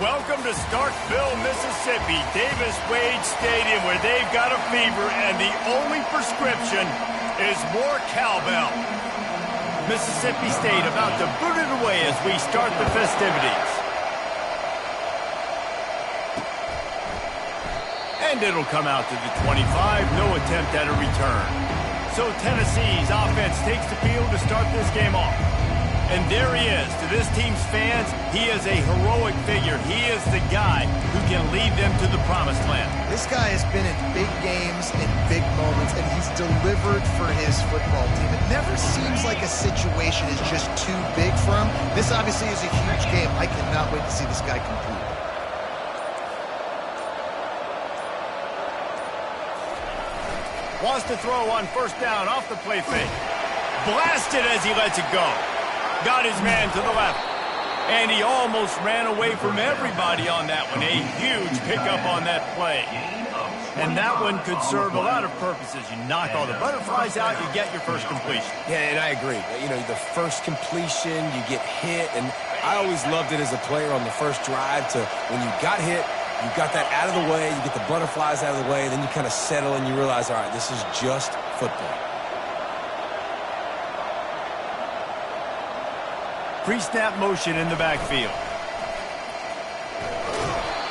Welcome to Starkville, Mississippi, Davis-Wade Stadium, where they've got a fever, and the only prescription is more cowbell. Mississippi State about to boot it away as we start the festivities. And it'll come out to the 25, no attempt at a return. So Tennessee's offense takes the field to start this game off. And there he is. To this team's fans, he is a heroic figure. He is the guy who can lead them to the promised land. This guy has been in big games, in big moments, and he's delivered for his football team. It never seems like a situation is just too big for him. This obviously is a huge game. I cannot wait to see this guy compete. Wants to throw on first down off the play fake. Blasted as he lets it go. Got his man to the left. And he almost ran away from everybody on that one. A huge pickup on that play. And that one could serve a lot of purposes. You knock all the butterflies out, you get your first completion. Yeah, and I agree. You know, the first completion, you get hit. And I always loved it as a player on the first drive to when you got hit, you got that out of the way, you get the butterflies out of the way, then you kind of settle and you realize, all right, this is just football. Pre-snap motion in the backfield.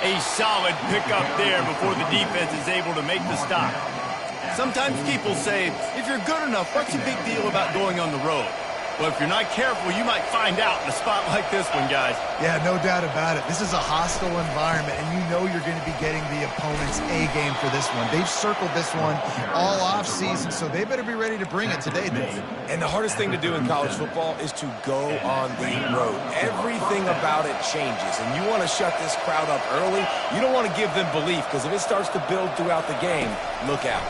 A solid pickup there before the defense is able to make the stop. Sometimes people say, if you're good enough, what's the big deal about going on the road? Well, if you're not careful, you might find out in a spot like this one, guys. Yeah, no doubt about it. This is a hostile environment, and you know you're going to be getting the opponent's A-game for this one. They've circled this one all off-season, so they better be ready to bring it today, Dave. And the hardest thing to do in college football is to go on the road. Everything about it changes, and you want to shut this crowd up early. You don't want to give them belief, because if it starts to build throughout the game, look out.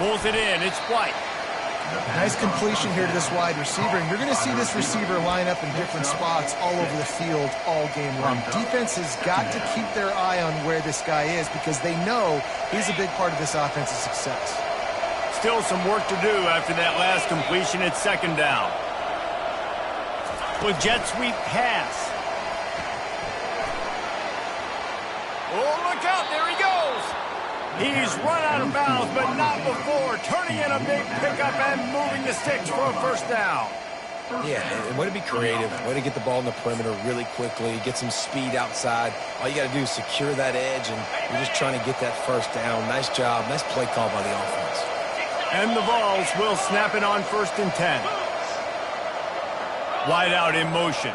Pulls it in. It's White. Nice completion here to this wide receiver, and you're going to see this receiver line up in different spots all over the field all game long. Defense has got to keep their eye on where this guy is because they know he's a big part of this offense's success. Still some work to do after that last completion at second down. With jet sweep pass. Oh, look out, there he goes. He's run out of bounds, but not before. Turning in a big pickup and moving the sticks for a first down. Yeah, and way to be creative, way to get the ball in the perimeter really quickly, get some speed outside. All you got to do is secure that edge, and you're just trying to get that first down. Nice job, nice play call by the offense. And the Vols will snap it on 1st and 10. Wide out in motion.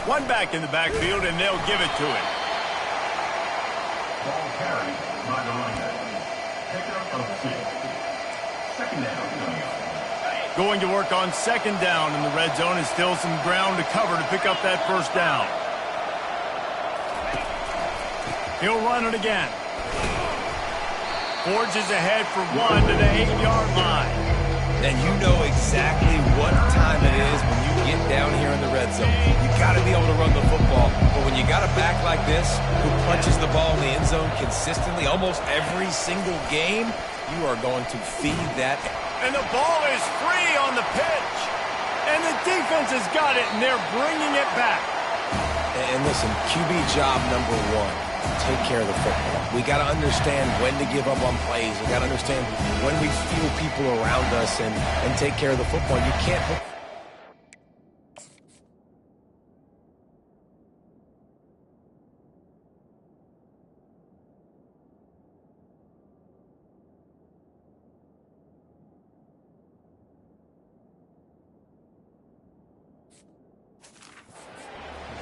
One back in the backfield, and they'll give it to him. Ball carried by the running back. Pickup of 6. Second down. Going to work on second down in the red zone, and still some ground to cover to pick up that first down. He'll run it again. Forges ahead for one to the 8-yard line. And you know exactly what time it is when you get down here in the red zone. You got to be able to run the football. But when you got a back like this who punches the ball in the end zone consistently almost every single game, you are going to feed that. And the ball is free on the pitch. And the defense has got it, and they're bringing it back. And listen, QB job number one, take care of the football. We got to understand when to give up on plays. We got to understand when we feel people around us and take care of the football. You can't.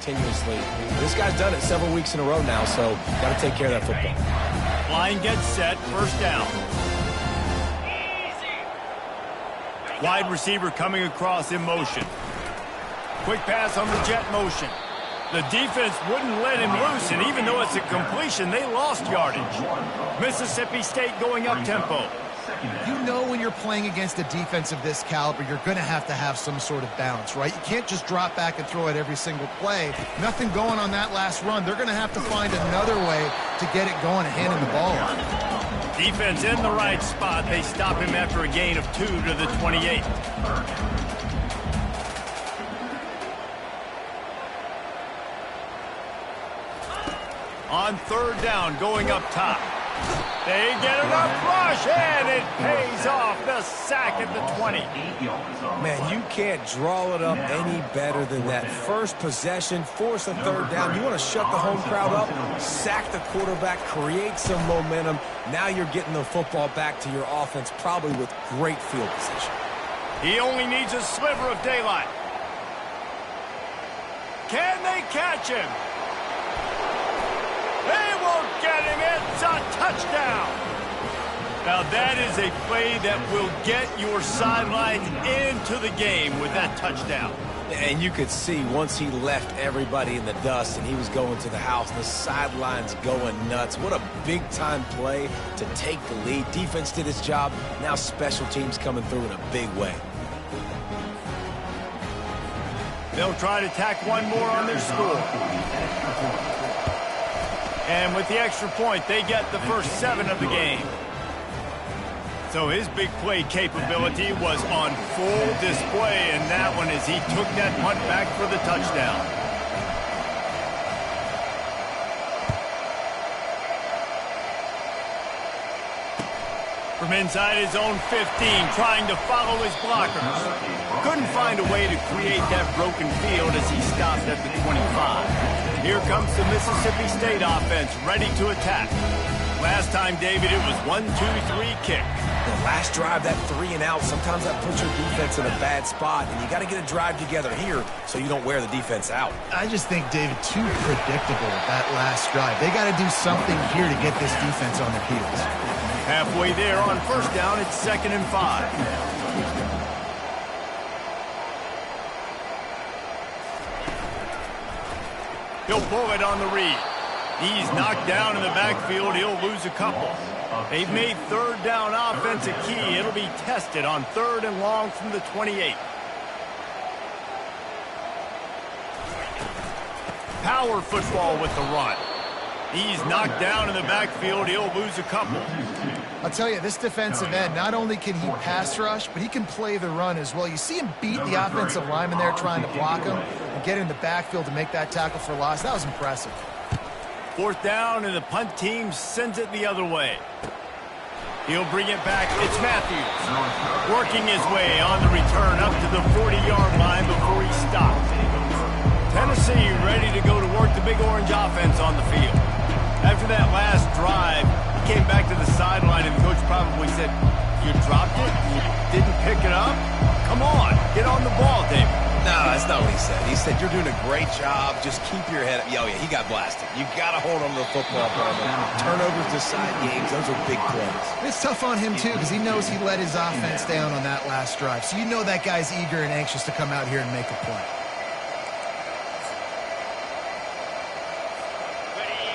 Continuously. This guy's done it several weeks in a row now, so got to take care of that football. Line gets set, first down. Wide receiver coming across in motion. Quick pass on the jet motion. The defense wouldn't let him loose, and even though it's a completion, they lost yardage. Mississippi State going up tempo. You know when you're playing against a defense of this caliber, you're going to have some sort of balance, right? You can't just drop back and throw it every single play. Nothing going on that last run. They're going to have to find another way to get it going and handing the ball off. Defense in the right spot. They stop him after a gain of 2 to the 28. On third down, going up top. They get enough rush, and it pays off. The sack at the 20. Man, you can't draw it up any better than that. First possession, force a third down. You want to shut the home crowd up, sack the quarterback, create some momentum. Now you're getting the football back to your offense, probably with great field position. He only needs a sliver of daylight. Can they catch him? They won't get him. It's a touchdown. Now that is a play that will get your sidelines into the game with that touchdown. And you could see once he left everybody in the dust and he was going to the house, the sidelines going nuts. What a big-time play to take the lead. Defense did its job. Now special teams coming through in a big way. They'll try to tack one more on their score. And with the extra point, they get the first 7 of the game. So his big play capability was on full display in that one as he took that punt back for the touchdown. From inside his own 15, trying to follow his blockers. Couldn't find a way to create that broken field as he stopped at the 25. Here comes the Mississippi State offense, ready to attack. Last time, David, it was 1-2-3 kick. The last drive, that 3 and out, sometimes that puts your defense in a bad spot, and you got to get a drive together here so you don't wear the defense out. I just think, David, too predictable that last drive. They got to do something here to get this defense on their heels. Halfway there on first down, it's 2nd and 5. He'll pull it on the read. He's knocked down in the backfield. He'll lose a couple. They've made third down offense a key. It'll be tested on 3rd and long from the 28. Power football with the run. He's knocked down in the backfield. He'll lose a couple. I'll tell you, this defensive end, not only can he pass rush, but he can play the run as well. You see him beat the offensive lineman there trying to block him and get in the backfield to make that tackle for loss. That was impressive. 4th down, and the punt team sends it the other way. He'll bring it back. It's Matthews. Working his way on the return up to the 40-yard line before he stopped. Tennessee ready to go to work the Big Orange offense on the field. After that last drive, he came back to the sideline, and the coach probably said, "You dropped it? You didn't pick it up? Come on, get on the ball, David." No, that's not what he said. He said, "You're doing a great job. Just keep your head up." Oh, yeah, he got blasted. You got to hold on to the football, brother. Turnovers decide games. Those are big plays. It's tough on him, too, because he knows he let his offense down on that last drive. So you know that guy's eager and anxious to come out here and make a play.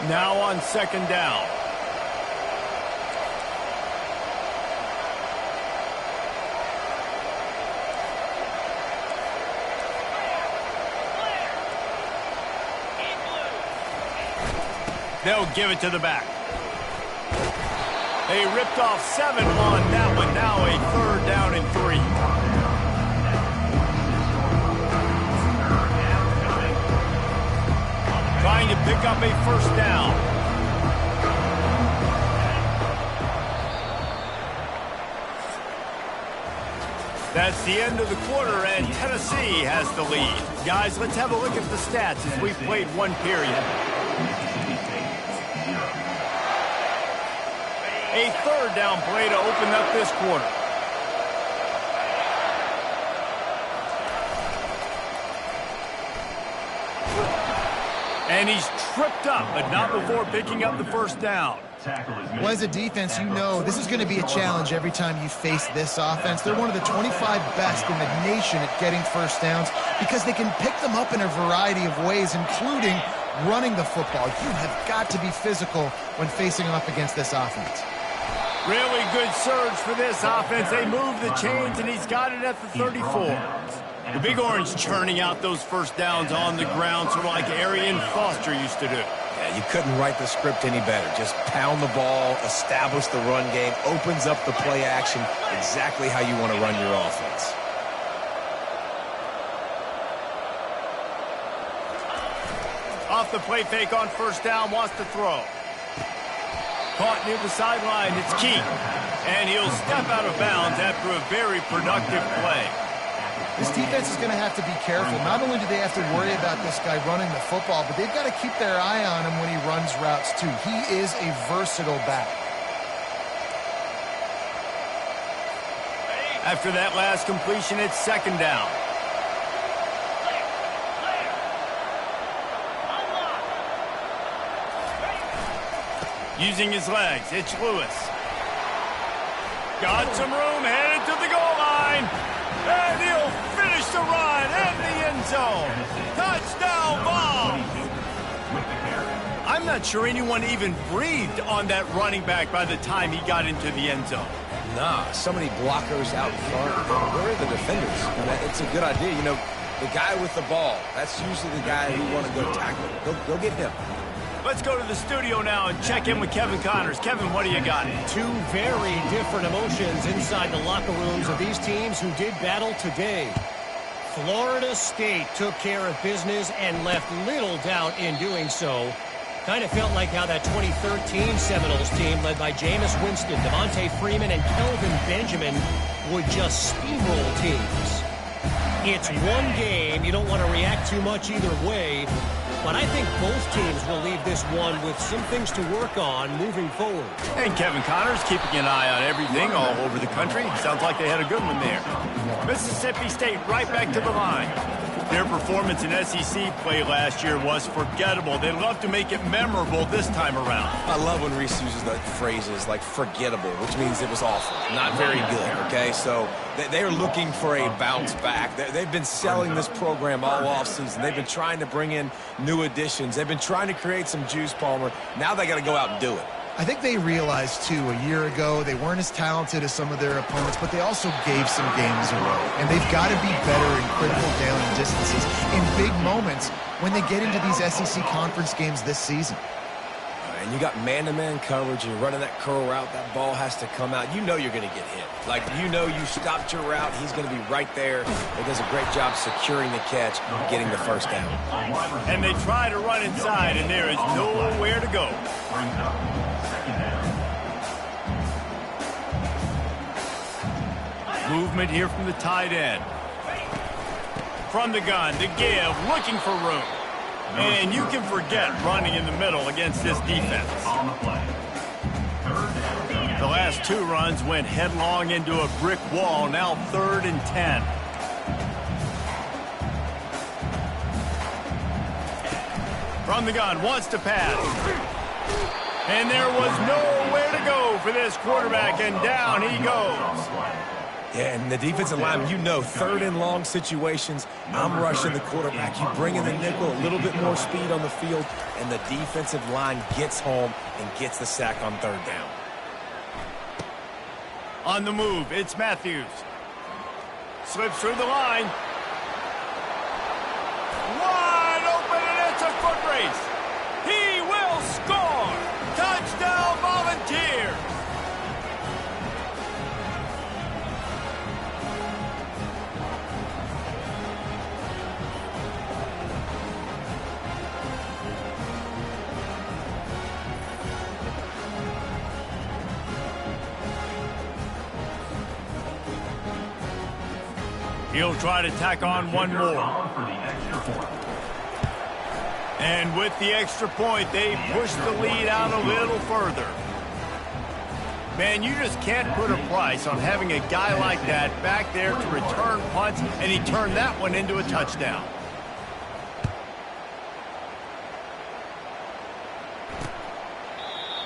Now on 2nd down. They'll give it to the back. They ripped off 7 on that one. Now a 3rd down and 3. Trying to pick up a 1st down. That's the end of the quarter, and Tennessee has the lead. Guys, let's have a look at the stats as we've played 1 period. A 3rd down play to open up this quarter. And he's tripped up, but not before picking up the 1st down. Well, as a defense, you know this is going to be a challenge every time you face this offense. They're one of the 25 best in the nation at getting 1st downs because they can pick them up in a variety of ways, including running the football. You have got to be physical when facing off against this offense. Really good surge for this offense. They move the chains, and he's got it at the 34. The Big Orange churning out those first downs on the ground, sort of like Arian Foster used to do. Yeah, you couldn't write the script any better. Just pound the ball, establish the run game, opens up the play action, exactly how you want to run your offense. Off the play fake on first down, wants to throw. Caught near the sideline, it's Keith. And he'll step out of bounds after a very productive play. This defense is going to have to be careful. Not only do they have to worry about this guy running the football, but they've got to keep their eye on him when he runs routes too. He is a versatile back. After that last completion, it's second down. Using his legs, it's Lewis. Got some room, headed to the goal line. And he'll finish the run in the end zone. Touchdown ball. I'm not sure anyone even breathed on that running back by the time he got into the end zone. Nah, so many blockers out in front. Where are the defenders? It's a good idea. You know, the guy with the ball, that's usually the guy who want to go tackle. Go get him. Let's go to the studio now and check in with Kevin Connors. Kevin, what do you got? Two very different emotions inside the locker rooms of these teams who did battle today. Florida State took care of business and left little doubt in doing so. Kind of felt like how that 2013 Seminoles team led by Jameis Winston, Devontae Freeman, and Kelvin Benjamin would just steamroll teams. It's one game. You don't want to react too much either way. But I think both teams will leave this one with some things to work on moving forward. And Kevin Connors keeping an eye on everything all over the country. Sounds like they had a good one there. Mississippi State right back to the line. Their performance in SEC play last year was forgettable. They'd love to make it memorable this time around. I love when Reese uses the phrases like forgettable, which means it was awful, not very good, okay? So they're looking for a bounce back. They've been selling this program all offseason. They've been trying to bring in new additions. They've been trying to create some juice, Palmer. Now they got to go out and do it. I think they realized, too, a year ago, they weren't as talented as some of their opponents, but they also gave some games away. And they've got to be better in critical down and distances in big moments when they get into these SEC conference games this season. And you got man-to-man coverage, and you're running that curl route, that ball has to come out. You know you're going to get hit. Like, you know you stopped your route, he's going to be right there. He does a great job securing the catch, getting the first down. And they try to run inside, and there is nowhere to go. Movement here from the tight end. From the gun, to give, looking for room. And you can forget running in the middle against this defense. The last two runs went headlong into a brick wall, now 3rd and 10. From the gun, wants to pass. And there was nowhere to go for this quarterback, and down he goes. Yeah, and the defensive lineman, you know, 3rd and long situations, I'm rushing the quarterback. You bring in the nickel, a little bit more speed on the field, and the defensive line gets home and gets the sack on 3rd down. On the move, it's Matthews. Slips through the line. Wide open, and it's a foot race. He will score. Touchdown, Volunteers. He'll try to tack on one more. And with the extra point, they push the lead out a little further. Man, you just can't put a price on having a guy like that back there to return punts, and he turned that one into a touchdown.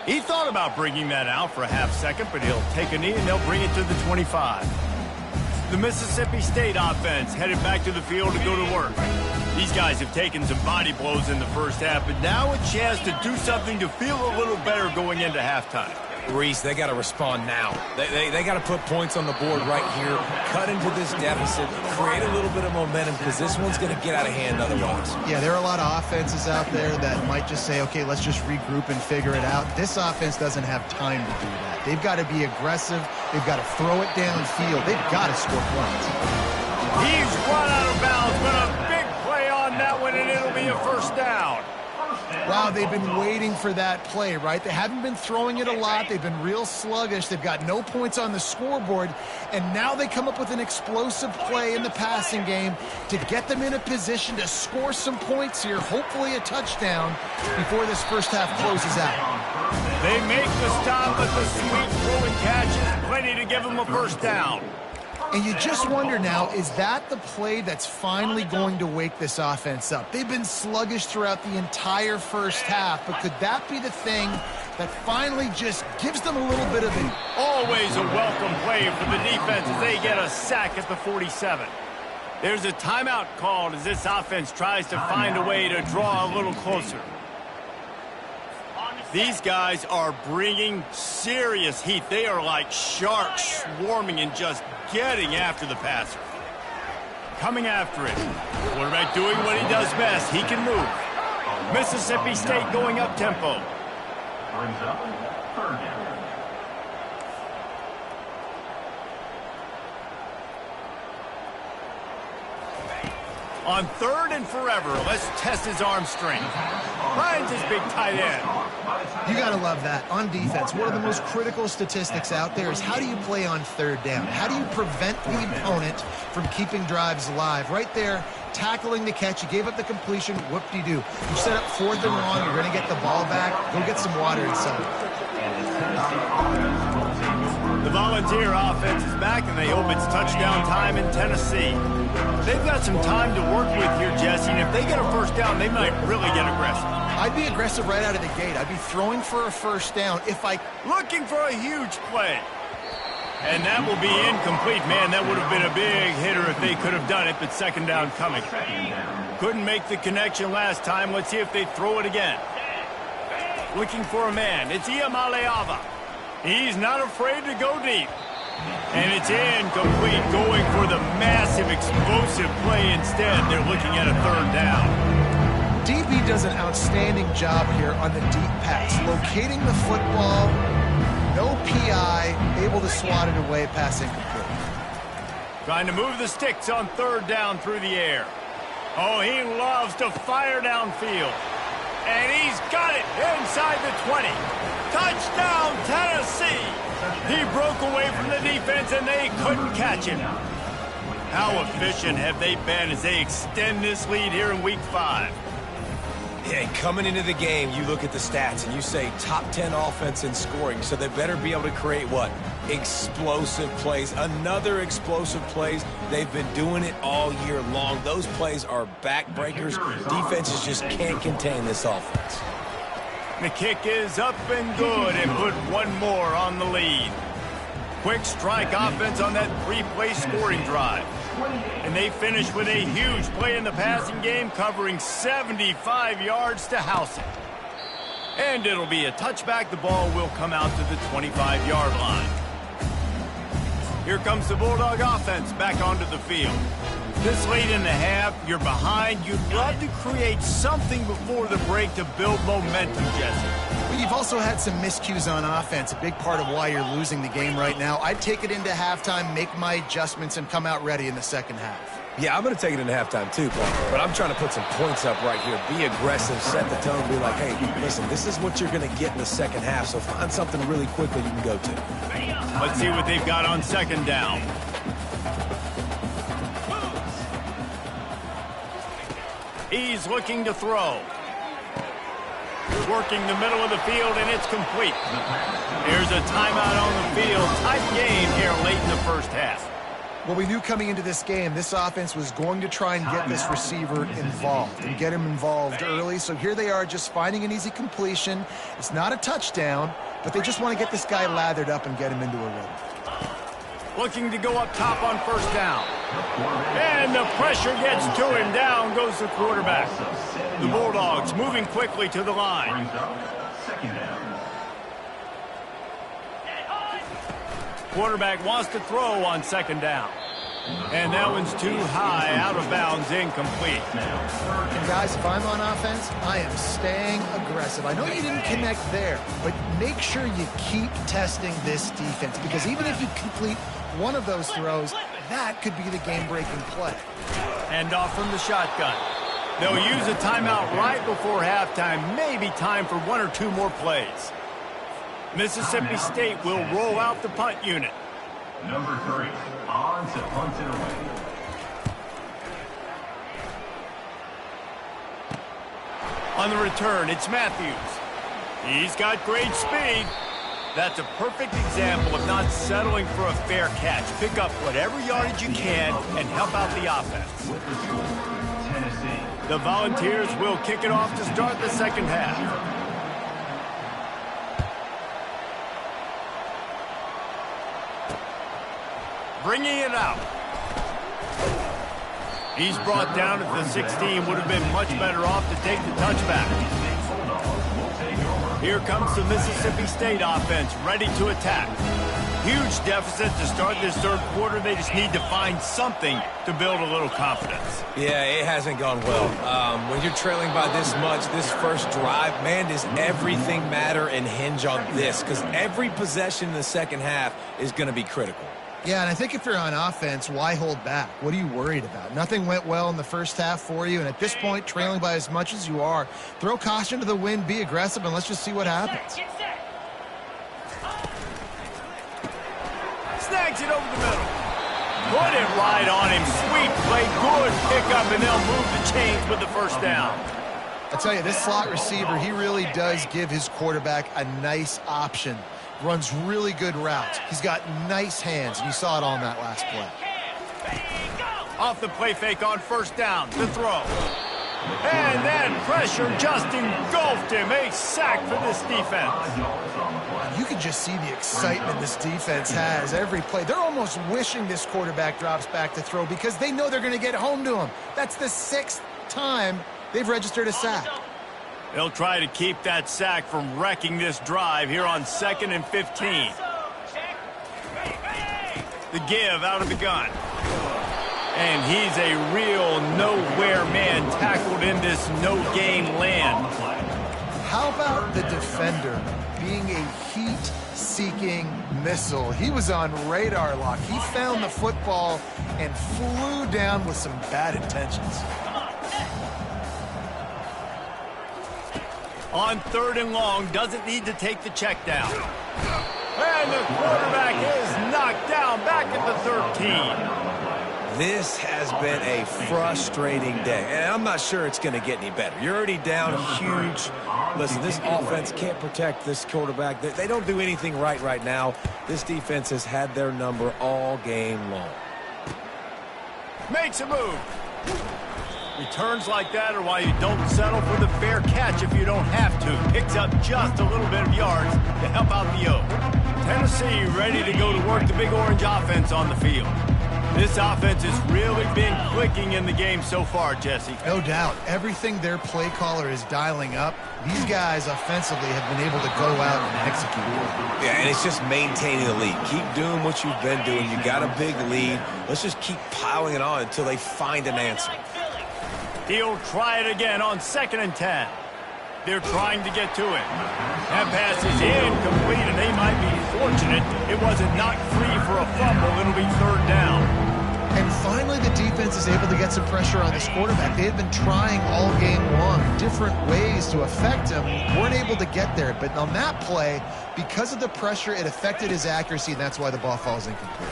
He thought about bringing that out for a half second, but he'll take a knee and they'll bring it to the 25. The Mississippi State offense headed back to the field to go to work. These guys have taken some body blows in the first half, but now a chance to do something to feel a little better going into halftime. Reese, they got to respond now. They got to put points on the board right here, cut into this deficit, create a little bit of momentum because this one's going to get out of hand otherwise. Yeah, there are a lot of offenses out there that might just say, okay, let's just regroup and figure it out. This offense doesn't have time to do that. They've got to be aggressive. They've got to throw it downfield. They've got to score points. He's run out of bounds, but a big play on that one, and it'll be a first down. Wow, they've been waiting for that play, right? They haven't been throwing it a lot. They've been real sluggish. They've got no points on the scoreboard, and now they come up with an explosive play in the passing game to get them in a position to score some points here, hopefully a touchdown, before this first half closes out. They make the stop, but the sweet throw and catch is plenty to give them a first down. And you just wonder now, is that the play that's finally going to wake this offense up? They've been sluggish throughout the entire first half, but could that be the thing that finally just gives them a little bit of a... Always a welcome play for the defense as they get a sack at the 47. There's a timeout called as this offense tries to find a way to draw a little closer. These guys are bringing serious heat. They are like sharks swarming and just getting after the passer. Coming after it. Quarterback doing what he does best. He can move. Mississippi State going up tempo. Brings up third down. On third and forever, let's test his arm strength. Finds his big tight end. You got to love that. On defense, one of the most critical statistics out there is how do you play on third down? How do you prevent the opponent from keeping drives alive? Right there, tackling the catch. You gave up the completion. Whoop-de-doo. You set up fourth and long. You're going to get the ball back. Go get some water and celebrate. The Volunteer offense is back, and they hope it's touchdown time in Tennessee. They've got some time to work with here, Jesse, and if they get a first down, they might really get aggressive. I'd be aggressive right out of the gate. I'd be throwing for a first down if I... Looking for a huge play. And that will be incomplete. Man, that would have been a big hitter if they could have done it, but second down coming. Couldn't make the connection last time. Let's see if they throw it again. Looking for a man. It's Iamaleava. He's not afraid to go deep. And it's incomplete, going for the massive, explosive play instead. They're looking at a third down. DB does an outstanding job here on the deep pass, locating the football, no PI, able to swat it away, pass incomplete. Trying to move the sticks on third down through the air. Oh, he loves to fire downfield. And he's got it inside the 20. Touchdown, Tennessee! He broke away from the defense, and they couldn't catch him. How efficient have they been as they extend this lead here in Week 5? Yeah, coming into the game, you look at the stats and you say top 10 offense in scoring, so they better be able to create what? Explosive plays. Another explosive plays. They've been doing it all year long. Those plays are backbreakers. Defenses just can't contain this offense. The kick is up and good, and put one more on the lead. Quick strike offense on that three-play scoring drive. And they finish with a huge play in the passing game, covering 75 yards to house it. And it'll be a touchback. The ball will come out to the 25-yard line. Here comes the Bulldog offense back onto the field. This late in the half, you're behind. You'd love to create something before the break to build momentum, Jesse. Well, you've also had some miscues on offense, a big part of why you're losing the game right now. I'd take it into halftime, make my adjustments, and come out ready in the second half. Yeah, I'm going to take it into halftime too, but I'm trying to put some points up right here. Be aggressive, set the tone, be like, hey, listen, this is what you're going to get in the second half, so find something really quickly you can go to. Let's see what they've got on second down. He's looking to throw. Working the middle of the field, and it's complete. There's a timeout on the field. Tight game here late in the first half. Well, we knew coming into this game, this offense was going to try and get this receiver involved and get him involved early. So here they are just finding an easy completion. It's not a touchdown, but they just want to get this guy lathered up and get him into a rhythm. Looking to go up top on first down. And the pressure gets to him. Down goes the quarterback. The Bulldogs moving quickly to the line. Quarterback wants to throw on second down. And that one's too high, out of bounds, incomplete. And guys, if I'm on offense, I am staying aggressive. I know you didn't connect there, but make sure you keep testing this defense, because even if you complete one of those throws, that could be the game-breaking play. And off from the shotgun. They'll use a timeout right before halftime, maybe time for one or two more plays. Mississippi State will roll out the punt unit. Number 3, on to punt it away. On the return, it's Matthews. He's got great speed. That's a perfect example of not settling for a fair catch. Pick up whatever yardage you can and help out the offense. With the score, Tennessee. The Volunteers will kick it off to start the second half. Bringing it out. He's brought down at the 16. Would have been much better off to take the touchback. Here comes the Mississippi State offense, ready to attack. Huge deficit to start this third quarter. They just need to find something to build a little confidence. Yeah, it hasn't gone well. When you're trailing by this much, this first drive, man, does everything matter and hinge on this? Because every possession in the second half is going to be critical. Yeah, and I think if you're on offense, why hold back? What are you worried about? Nothing went well in the first half for you, and at this point, trailing by as much as you are, throw caution to the wind, be aggressive, and let's just see what happens. Snags it over the middle. Put it right on him. Sweet play, good pickup, and they'll move the chains with the first down. I tell you, this slot receiver, he really does give his quarterback a nice option. Runs really good routes. He's got nice hands, and you saw it on that last play. Off the play fake on first down. The throw. And that pressure just engulfed him. A sack for this defense. You can just see the excitement this defense has every play. They're almost wishing this quarterback drops back to throw because they know they're going to get home to him. That's the 6th time they've registered a sack. They'll try to keep that sack from wrecking this drive here on 2nd and 15. The give out of the gun. And he's a real nowhere man tackled in this no-game land. How about the defender being a heat-seeking missile? He was on radar lock. He found the football and flew down with some bad intentions. On 3rd and long, doesn't need to take the check down. And the quarterback is knocked down back at the 13. This has been a frustrating day, and I'm not sure it's going to get any better. You're already down huge. Listen, this offense can't protect this quarterback. They don't do anything right now. This defense has had their number all game long. Makes a move. Returns like that are why you don't settle for the fair catch if you don't have to. Picks up just a little bit of yards to help out the O. Tennessee ready to go to work the Big Orange offense on the field. This offense has really been clicking in the game so far, Jesse. No doubt. Everything their play caller is dialing up, these guys offensively have been able to go out and execute. Yeah, and it's just maintaining the lead. Keep doing what you've been doing. You got a big lead. Let's just keep piling it on until they find an answer. He'll try it again on 2nd and 10. They're trying to get to it. That pass is incomplete, and they might be fortunate it wasn't knocked free for a fumble. It'll be 3rd down. And finally, the defense is able to get some pressure on this quarterback. They had been trying all game long, different ways to affect him. Weren't able to get there. But on that play, because of the pressure, it affected his accuracy, and that's why the ball falls incomplete.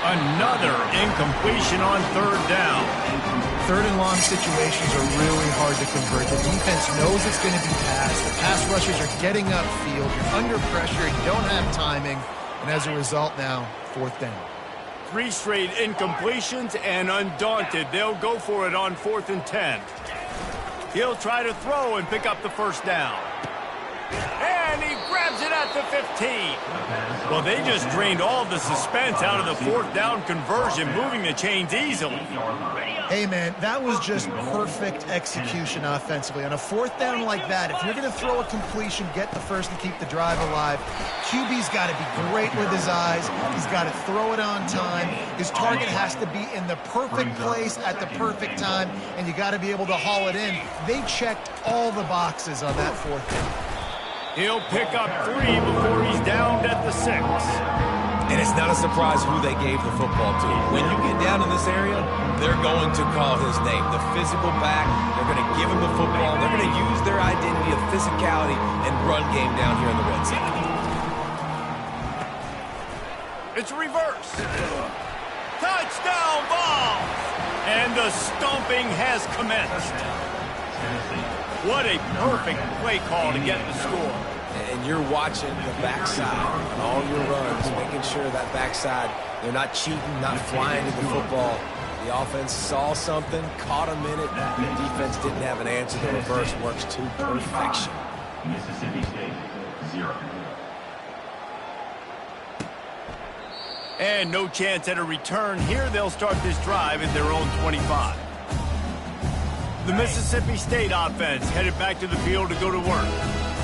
Another incompletion on 3rd down. 3rd and long situations are really hard to convert. The defense knows it's going to be passed. The pass rushers are getting upfield. You're under pressure. You don't have timing. And as a result now, 4th down. 3 straight incompletions, and undaunted, they'll go for it on 4th and 10. He'll try to throw and pick up the 1st down. And he grabs grabs it at the 15. Well, they just drained all the suspense out of the fourth down conversion, moving the chains easily. Hey, man, that was just perfect execution offensively. On a fourth down like that, if you're going to throw a completion, get the first and keep the drive alive, QB's got to be great with his eyes. He's got to throw it on time. His target has to be in the perfect place at the perfect time, and you got to be able to haul it in. They checked all the boxes on that fourth down. He'll pick up 3 before he's downed at the 6. And it's not a surprise who they gave the football to. When you get down in this area, they're going to call his name. The physical back, they're going to give him the football. They're going to use their identity of physicality and run game down here in the red zone. It's reverse. Touchdown ball! And the stomping has commenced. What a perfect play call to get the score. And you're watching the backside on all your runs, making sure that backside, they're not cheating, not flying to the football. The offense saw something, caught him in it. The defense didn't have an answer. The reverse works to perfection. Mississippi State, 0. And no chance at a return here. They'll start this drive at their own 25. The Mississippi State offense headed back to the field to go to work.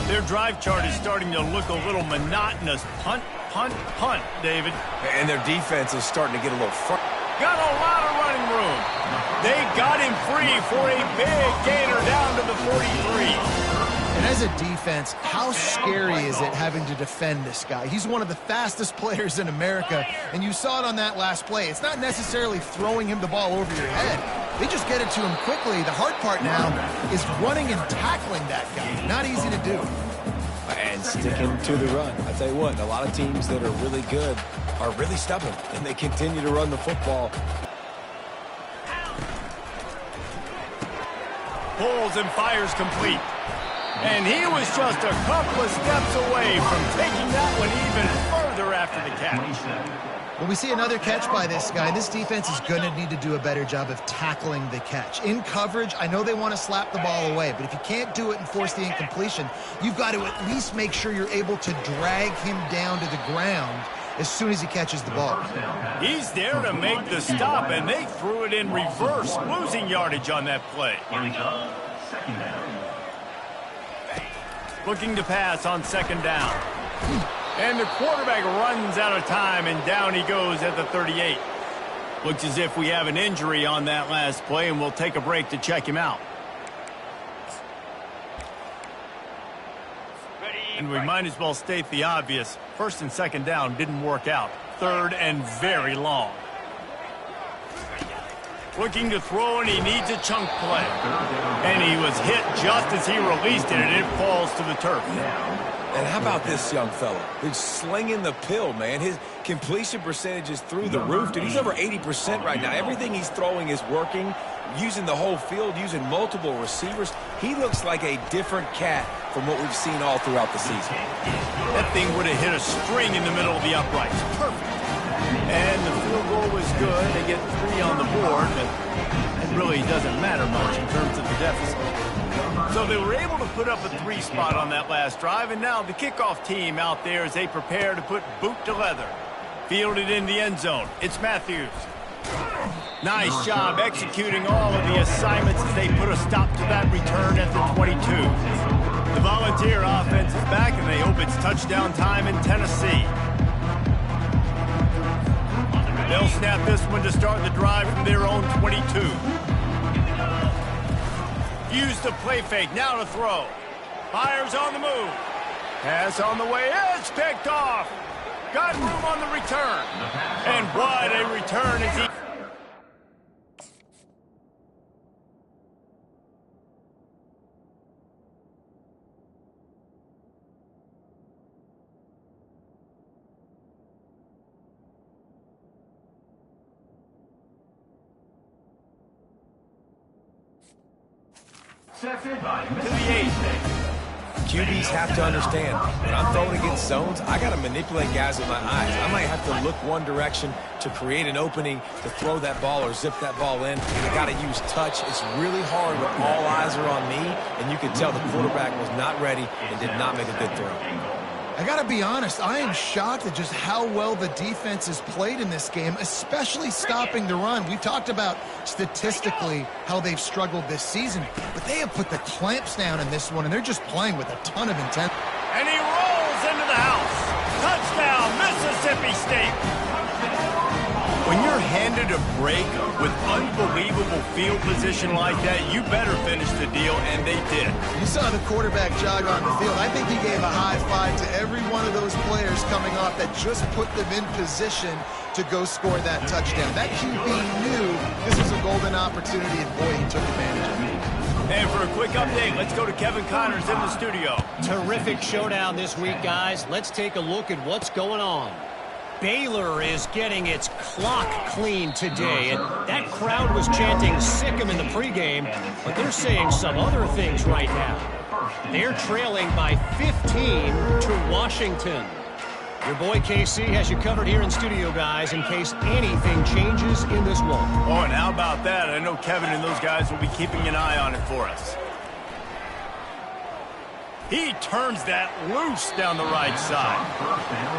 Their drive chart is starting to look a little monotonous. Punt, punt, punt, David. And their defense is starting to get a little front. Got a lot of running room. They got him free for a big gainer down to the 43. And as a defense, how scary is it having to defend this guy? He's one of the fastest players in America, and you saw it on that last play. It's not necessarily throwing him the ball over your head. They just get it to him quickly. The hard part now is running and tackling that guy. Not easy to do. And sticking to the run. I tell you what, a lot of teams that are really good are really stubborn, and they continue to run the football. Pulls and fires complete. And he was just a couple of steps away from taking that one even further after the catch. Well, we see another catch by this guy. This defense is going to need to do a better job of tackling the catch. In coverage, I know they want to slap the ball away, but if you can't do it and force the incompletion, you've got to at least make sure you're able to drag him down to the ground as soon as he catches the ball. He's there to make the stop, and they threw it in reverse, losing yardage on that play. Second down. Looking to pass on second down. And the quarterback runs out of time, and down he goes at the 38. Looks as if we have an injury on that last play, and we'll take a break to check him out. And we might as well state the obvious. First and second down didn't work out. Third and very long. Looking to throw, and he needs a chunk play. And he was hit just as he released it, and it falls to the turf. And how about this young fella? He's slinging the pill, man. His completion percentage is through the roof. Dude, he's over 80% right now. Everything he's throwing is working, using the whole field, using multiple receivers. He looks like a different cat from what we've seen all throughout the season. That thing would have hit a string in the middle of the uprights. Perfect. And the field goal was good. They get 3 on the board, but it really doesn't matter much in terms of the deficit. So they were able to put up a 3 spot on that last drive, and now the kickoff team out there as they prepare to put boot to leather. Fielded in the end zone. It's Matthews. Nice job executing all of the assignments as they put a stop to that return at the 22. The Volunteer offense is back, and they hope it's touchdown time in Tennessee. They'll snap this one to start the drive from their own 22. Use the play fake, now to throw. Fires on the move. Pass on the way, it's picked off. Got room on the return. And what a return as he... to the 8. QBs have to understand, when I'm throwing against zones, I got to manipulate guys with my eyes. I might have to look one direction to create an opening to throw that ball or zip that ball in. I got to use touch. It's really hard when all eyes are on me, and you can tell the quarterback was not ready and did not make a good throw. I got to be honest, I am shocked at just how well the defense has played in this game, especially stopping the run. We talked about statistically how they've struggled this season, but they have put the clamps down in this one, and they're just playing with a ton of intent. And he rolls into the house. Touchdown, Mississippi State. When you're handed a break with unbelievable field position like that, you better finish the deal, and they did. You saw the quarterback jog on the field. I think he gave a high five to every one of those players coming off that just put them in position to go score that touchdown. That QB knew this was a golden opportunity, and boy, he took advantage of it. And for a quick update, let's go to Kevin Connors in the studio. Terrific showdown this week, guys. Let's take a look at what's going on. Baylor is getting its clock clean today, and that crowd was chanting "sick 'em" in the pregame, but they're saying some other things right now. They're trailing by 15 to Washington. Your boy KC has you covered here in studio, guys, in case anything changes in this one. Oh, and how about that? I know Kevin and those guys will be keeping an eye on it for us. He turns that loose down the right side.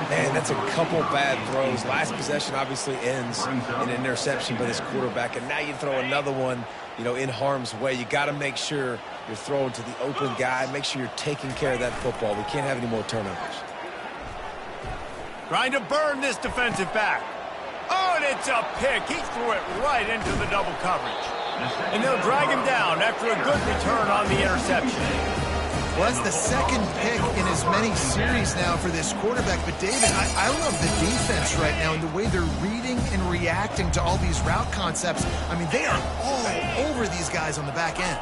Man, that's a couple bad throws. Last possession obviously ends in an interception by this quarterback, and now you throw another one, in harm's way. You got to make sure you're throwing to the open guy. Make sure you're taking care of that football. We can't have any more turnovers. Trying to burn this defensive back. Oh, and it's a pick. He threw it right into the double coverage. And they'll drag him down after a good return on the interception. Well, that's the second pick in as many series now for this quarterback. But, David, I love the defense right now and the way they're reading and reacting to all these route concepts. I mean, they are all over these guys on the back end.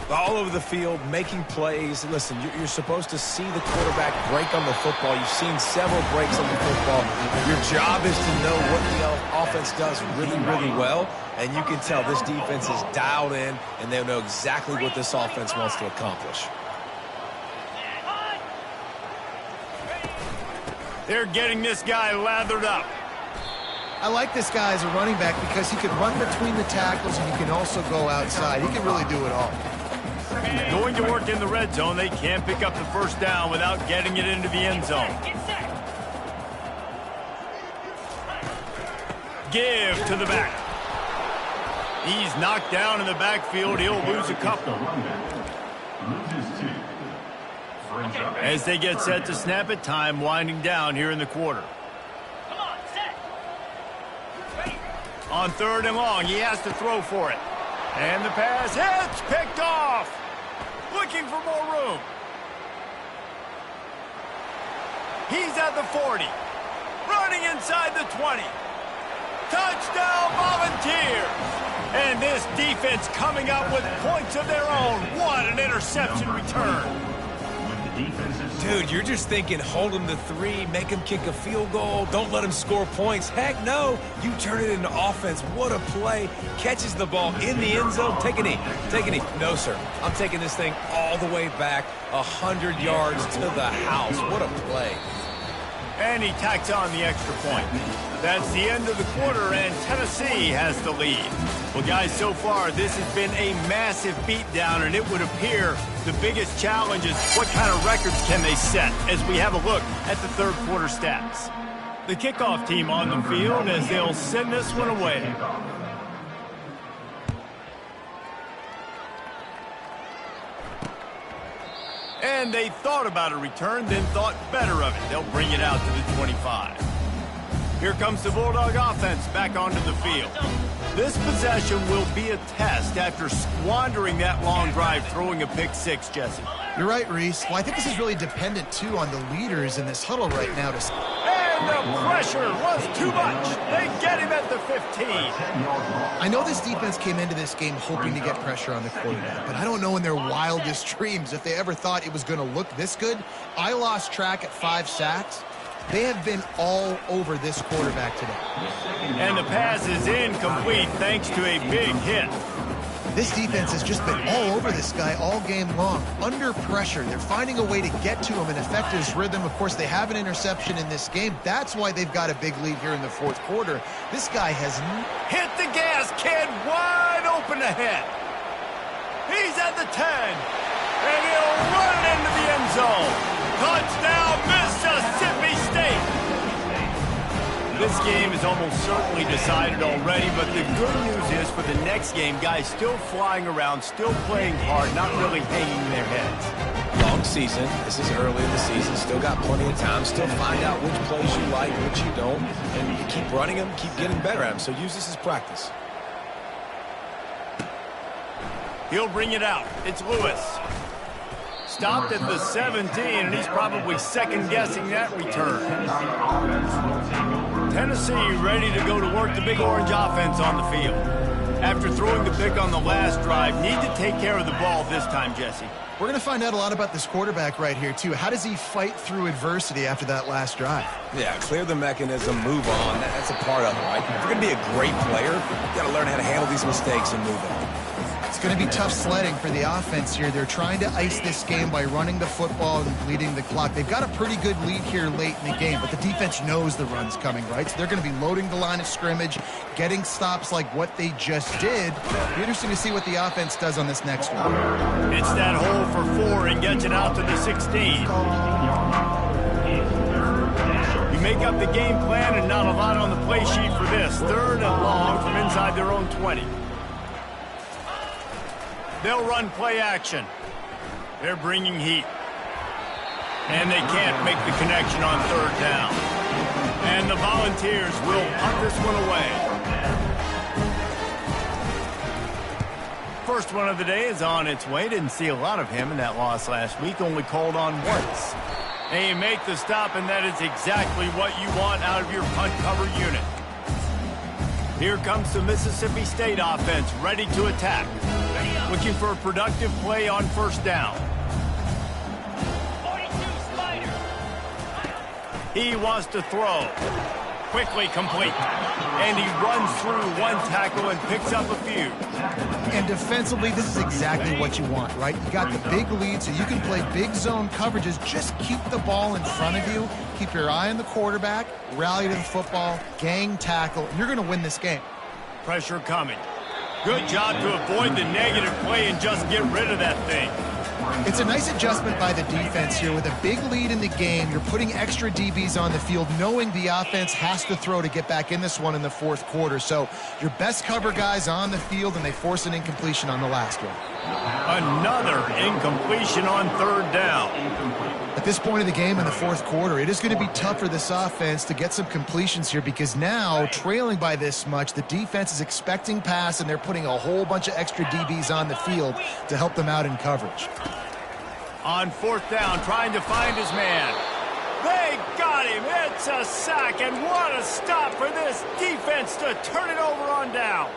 All over the field, making plays. Listen, you're supposed to see the quarterback break on the football. You've seen several breaks on the football. Your job is to know what the offense does really, really well. And you can tell this defense is dialed in, and they know exactly what this offense wants to accomplish. They're getting this guy lathered up. I like this guy as a running back because he can run between the tackles and he can also go outside. He can really do it all. Going to work in the red zone. They can't pick up the first down without getting it into the end zone. Give to the back. He's knocked down in the backfield. He'll lose a couple. As they get set to snap it, time winding down here in the quarter. On third and long, he has to throw for it. And the pass hits, picked off. Looking for more room. He's at the 40. Running inside the 20. Touchdown, Volunteers. And this defense coming up with points of their own. What an interception return. Dude, you're just thinking, hold him to 3, make him kick a field goal, don't let him score points. Heck no, you turn it into offense. What a play. Catches the ball in the end zone. Take a knee. Take a knee. No, sir. I'm taking this thing all the way back 100 yards to the house. What a play. And he tacks on the extra point. That's the end of the quarter, and Tennessee has the lead. Well, guys, so far, this has been a massive beatdown, and it would appear the biggest challenge is what kind of records can they set as we have a look at the third quarter stats. The kickoff team on the field as they'll send this one away. And they thought about a return, then thought better of it. They'll bring it out to the 25. Here comes the Bulldog offense back onto the field. This possession will be a test after squandering that long drive, throwing a pick six, Jesse. You're right, Reese. Well, I think this is really dependent, too, on the leaders in this huddle right now. And the pressure was too much. They get him at the 15. I know this defense came into this game hoping to get pressure on the quarterback, but I don't know in their wildest dreams if they ever thought it was going to look this good. I lost track at 5 sacks. They have been all over this quarterback today. And the pass is incomplete thanks to a big hit. This defense has just been all over this guy all game long. Under pressure, they're finding a way to get to him and affect his rhythm. Of course, they have an interception in this game. That's why they've got a big lead here in the fourth quarter. This guy has hit the gas, kid, wide open ahead. He's at the 10, and he'll run into the end zone. Touchdown, Mississippi. This game is almost certainly decided already, but the good news is for the next game, guys still flying around, still playing hard, not really hanging their heads. Long season. This is early in the season. Still got plenty of time. Still find out which plays you like, which you don't. And you keep running them, keep getting better at them. So use this as practice. He'll bring it out. It's Lewis. Stopped at the 17, and he's probably second-guessing that return. Tennessee ready to go to work the Big Orange offense on the field. After throwing the pick on the last drive, need to take care of the ball this time, Jesse. We're going to find out a lot about this quarterback right here, too. How does he fight through adversity after that last drive? Yeah, clear the mechanism, move on. That's a part of it, right? If you're going to be a great player, you've got to learn how to handle these mistakes and move on. It's going to be tough sledding for the offense here. They're trying to ice this game by running the football and bleeding the clock. They've got a pretty good lead here late in the game, but the defense knows the run's coming, right? So they're going to be loading the line of scrimmage, getting stops like what they just did. It'll be interesting to see what the offense does on this next one. It's that hole for 4 and gets it out to the 16. You make up the game plan and not a lot on the play sheet for this. 3rd and long from inside their own 20. They'll run play action. They're bringing heat. And they can't make the connection on 3rd down. And the Volunteers will punt this one away. First one of the day is on its way. Didn't see a lot of him in that loss last week. Only called on once. They make the stop, and that is exactly what you want out of your punt cover unit. Here comes the Mississippi State offense, ready to attack. Looking for a productive play on 1st down. 42 Spider. He wants to throw. Quickly complete. And he runs through 1 tackle and picks up a few. And defensively, this is exactly what you want, right? You got the big lead, so you can play big zone coverages. Just keep the ball in front of you. Keep your eye on the quarterback. Rally to the football. Gang tackle. And you're going to win this game. Pressure coming. Good job to avoid the negative play and just get rid of that thing. It's a nice adjustment by the defense here. With a big lead in the game, you're putting extra DBs on the field, knowing the offense has to throw to get back in this one in the 4th quarter. So your best cover guys on the field, and they force an incompletion on the last one. Another incompletion on 3rd down. At this point of the game in the 4th quarter, it is going to be tough for this offense to get some completions here, because now, trailing by this much, the defense is expecting pass, and they're putting a whole bunch of extra DBs on the field to help them out in coverage. On 4th down, trying to find his man. They got him. It's a sack, and what a stop for this defense to turn it over on downs.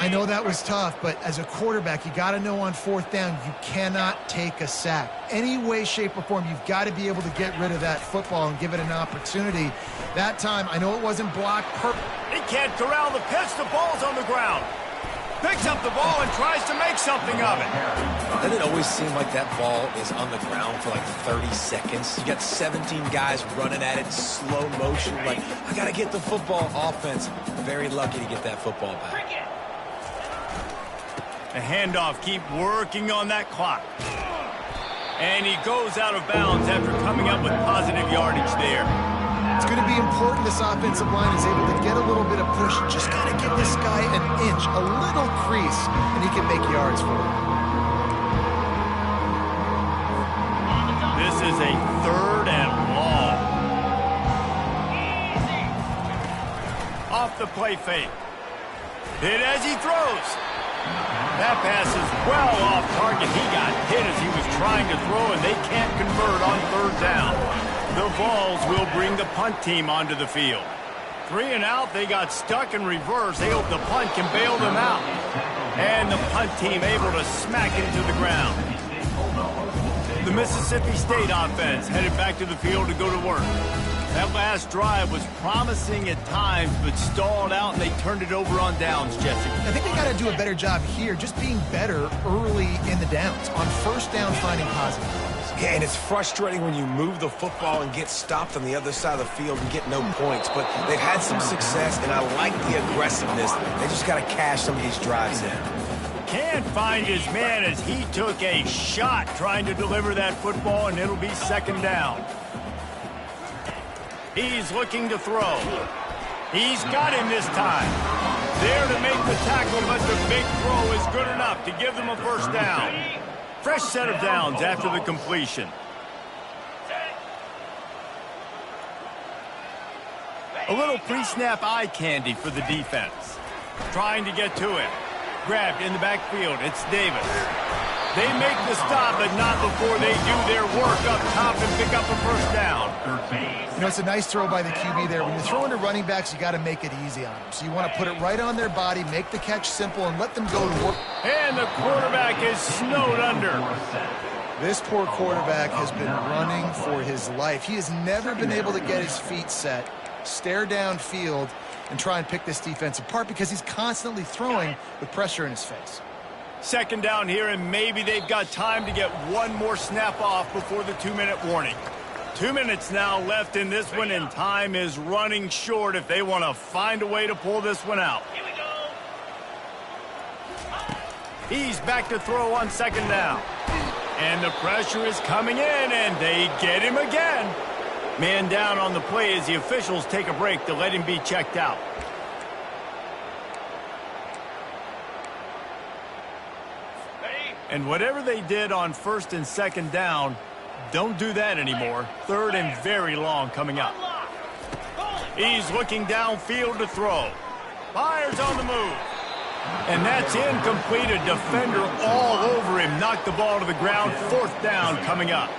I know that was tough, but as a quarterback, you got to know on 4th down, you cannot take a sack. Any way, shape, or form, you've got to be able to get rid of that football and give it an opportunity. That time, I know it wasn't blocked perfect. He can't corral the pitch. The ball's on the ground. Picks up the ball and tries to make something of it. Doesn't it always seem like that ball is on the ground for like 30 seconds? You got 17 guys running at it, slow motion. Like, I got to get the football. Offense, very lucky to get that football back. The handoff, keep working on that clock. And he goes out of bounds after coming up with positive yardage there. It's going to be important this offensive line is able to get a little bit of push. Just got to give this guy an inch, a little crease, and he can make yards for it. This is a 3rd and long. Off the play fake. Hit as he throws. That pass is well off target. He got hit as he was trying to throw, and they can't convert on 3rd down. The Vols will bring the punt team onto the field. 3 and out, they got stuck in reverse. They hope the punt can bail them out. And the punt team able to smack it to the ground. The Mississippi State offense headed back to the field to go to work. That last drive was promising at times, but stalled out, and they turned it over on downs, Jesse. I think they got to do a better job here, just being better early in the downs. On 1st down, finding positive. Yeah, and it's frustrating when you move the football and get stopped on the other side of the field and get no points. But they've had some success, and I like the aggressiveness. They just got to cash some of these drives in. Can't find his man as he took a shot trying to deliver that football, and it'll be 2nd down. He's looking to throw. He's got him this time. There to make the tackle, but the big throw is good enough to give them a first down. Fresh set of downs after the completion. A little pre-snap eye candy for the defense. Trying to get to it. Grabbed in the backfield. It's Davis. They make the stop, but not before they do their work up top and pick up a first down. You know, it's a nice throw by the QB there. When you're throwing to running backs, you got to make it easy on them. So you want to put it right on their body, make the catch simple, and let them go to work. And the quarterback is snowed under. This poor quarterback has been running for his life. He has never been able to get his feet set, stare downfield, and try and pick this defense apart because he's constantly throwing with pressure in his face. Second down here, and maybe they've got time to get one more snap off before the 2-minute warning. 2 minutes now left in this one, and time is running short if they want to find a way to pull this one out. Here we go. He's back to throw on second down. And the pressure is coming in, and they get him again. Man down on the play as the officials take a break to let him be checked out. And whatever they did on first and second down, don't do that anymore. Third and very long coming up. He's looking downfield to throw. Fires on the move. And that's incomplete. A defender all over him. Knocked the ball to the ground. Fourth down coming up.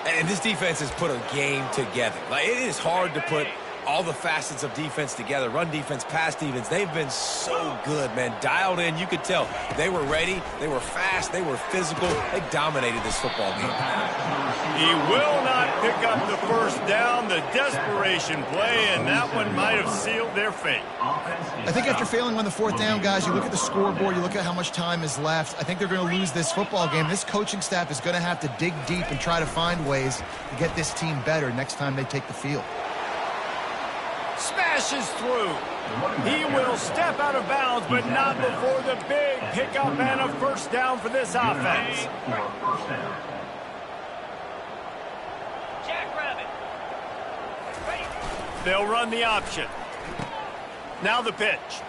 And this defense has put a game together. Like, it is hard to put all the facets of defense together. Run defense, pass defense. They've been so good, man. Dialed in. You could tell they were ready. They were fast. They were physical. They dominated this football game. He will not pick up the first down. The desperation play, and that one might have sealed their fate. I think after failing on the fourth down, guys, you look at the scoreboard, you look at how much time is left. I think they're going to lose this football game. This coaching staff is going to have to dig deep and try to find ways to get this team better next time they take the field. Smashes through. He will step out of bounds, but not before the big pickup and a first down for this offense. Jackrabbit. They'll run the option. Now the pitch.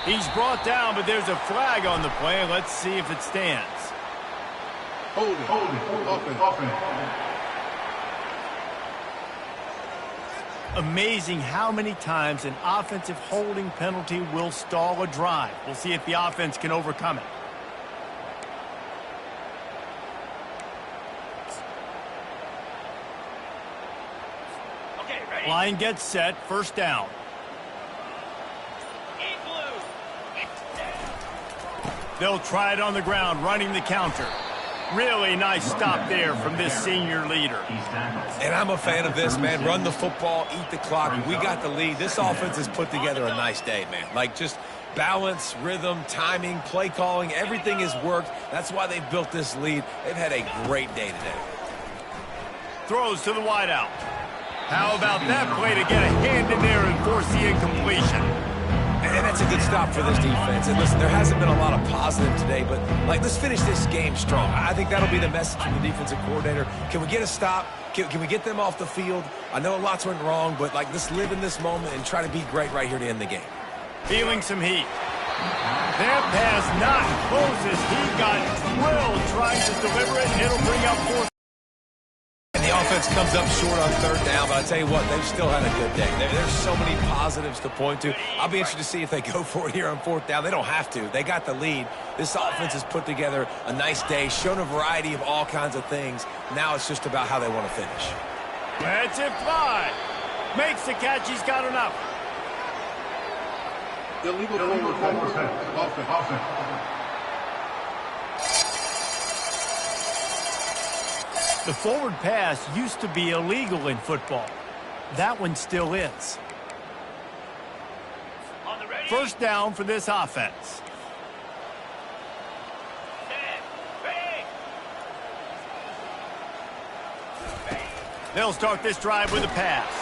He's brought down, but there's a flag on the play. Let's see if it stands. Hold it. Open. Amazing how many times an offensive holding penalty will stall a drive. We'll see if the offense can overcome it. Okay, ready? Line gets set. First down. In blue. They'll try it on the ground, running the counter. Really nice stop there from this senior leader. And I'm a fan of this, man. Run the football, eat the clock. We got the lead. This offense has put together a nice day, man. Like, just balance, rhythm, timing, play calling, everything has worked. That's why they've built this lead. They've had a great day today. Throws to the wideout. How about that play to get a hand in there and force the incompletion? And that's a good stop for this defense. And listen, there hasn't been a lot of positive today, but, like, let's finish this game strong. I think that'll be the message from the defensive coordinator. Can we get a stop? Can we get them off the field? I know lots went wrong, but, like, let's live in this moment and try to be great right here to end the game. Feeling some heat. That pass not close as he got drilled trying to deliver it, and it'll bring up fourth. And the offense comes up short on third down, but I tell you what, they've still had a good day. There's so many positives to point to. I'll be interested to see if they go for it here on fourth down. They don't have to. They got the lead. This offense has put together a nice day, shown a variety of all kinds of things. Now it's just about how they want to finish. Lets it fly. Makes the catch. He's got enough. Illegal offense. The forward pass used to be illegal in football. That one still is. On the ready. First down for this offense. Set. Ready. They'll start this drive with a pass.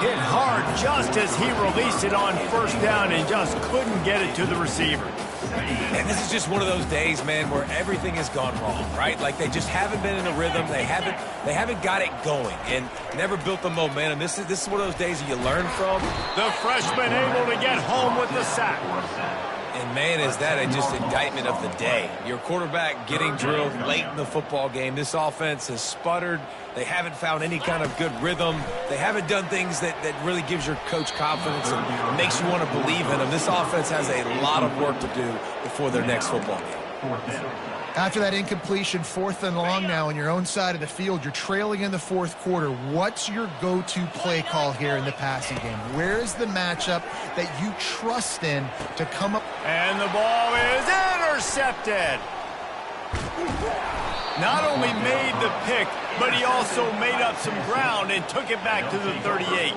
Hit hard just as he released it on first down and just couldn't get it to the receiver. And this is just one of those days, man, where everything has gone wrong, right? Like they just haven't been in a rhythm. They haven't got it going and never built the momentum. This is one of those days that you learn from. The freshman able to get home with the sack. And, man, is that just indictment of the day. Your quarterback getting drilled late in the football game. This offense has sputtered. They haven't found any kind of good rhythm. They haven't done things that really gives your coach confidence and makes you want to believe in them. This offense has a lot of work to do before their next football game. After that incompletion, 4th and long now on your own side of the field, you're trailing in the 4th quarter. What's your go-to play call here in the passing game? Where is the matchup that you trust in to come up? And the ball is intercepted. Not only made the pick, but he also made up some ground and took it back to the 38.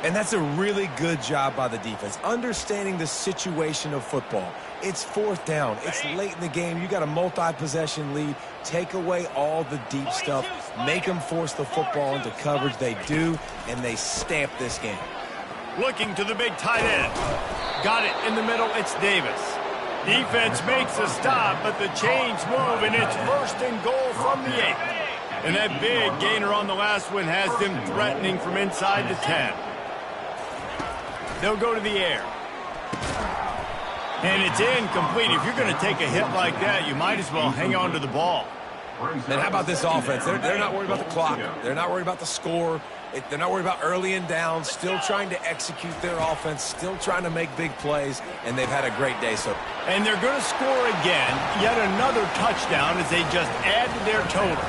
And that's a really good job by the defense, understanding the situation of football. It's 4th down. It's late in the game. You got a multi-possession lead. Take away all the deep stuff. Make them force the football into coverage. They do, and they stamp this game. Looking to the big tight end. Got it in the middle. It's Davis. Defense makes a stop, but the chains move, and it's 1st and goal from the 8. And that big gainer on the last one has them threatening from inside the 10. They'll go to the air. And it's incomplete. If you're going to take a hit like that, you might as well hang on to the ball. And how about this offense? They're not worried about the clock. They're not worried about the score. They're not worried about early and down. Still trying to execute their offense. Still trying to make big plays. And they've had a great day. And they're going to score again. Yet another touchdown as they just add to their total.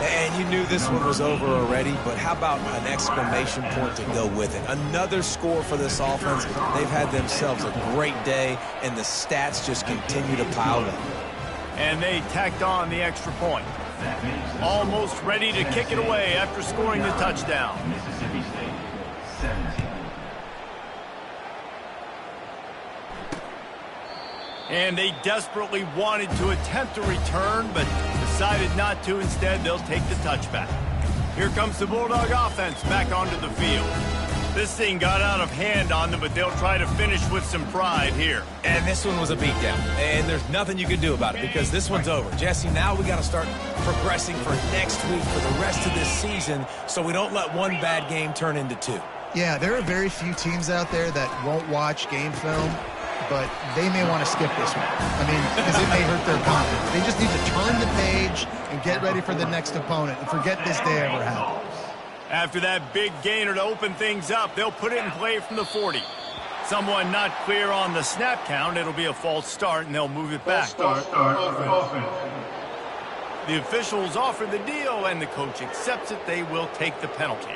And you knew this one was over already, but how about an exclamation point to go with it? Another score for this offense. They've had themselves a great day, and the stats just continue to pile up. And they tacked on the extra point. Almost ready to kick it away after scoring the touchdown. Mississippi State, 17. And they desperately wanted to attempt a return, but decided not to. Instead, they'll take the touchback. Here comes the Bulldog offense back onto the field. This thing got out of hand on them, but they'll try to finish with some pride here. And this one was a beatdown, and there's nothing you can do about it because this one's over. Jesse, now we got to start progressing for next week for the rest of this season so we don't let one bad game turn into 2. Yeah, there are very few teams out there that won't watch game film, but they may want to skip this one. I mean, because it may hurt their confidence. They just need to turn the page and get ready for the next opponent and forget this day ever happened. After that big gainer to open things up, they'll put it in play from the 40. Someone not clear on the snap count. It'll be a false start, and they'll move it back. Start, offense. The officials offer the deal, and the coach accepts it. They will take the penalty.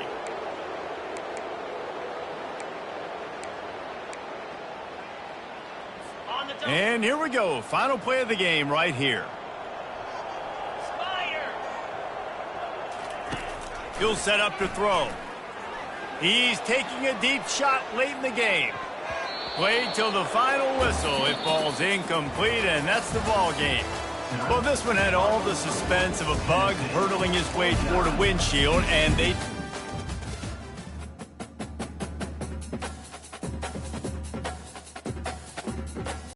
And here we go. Final play of the game right here. He'll set up to throw. He's taking a deep shot late in the game. Played till the final whistle. It falls incomplete, and that's the ball game. Well, this one had all the suspense of a bug hurtling his way toward a windshield, and they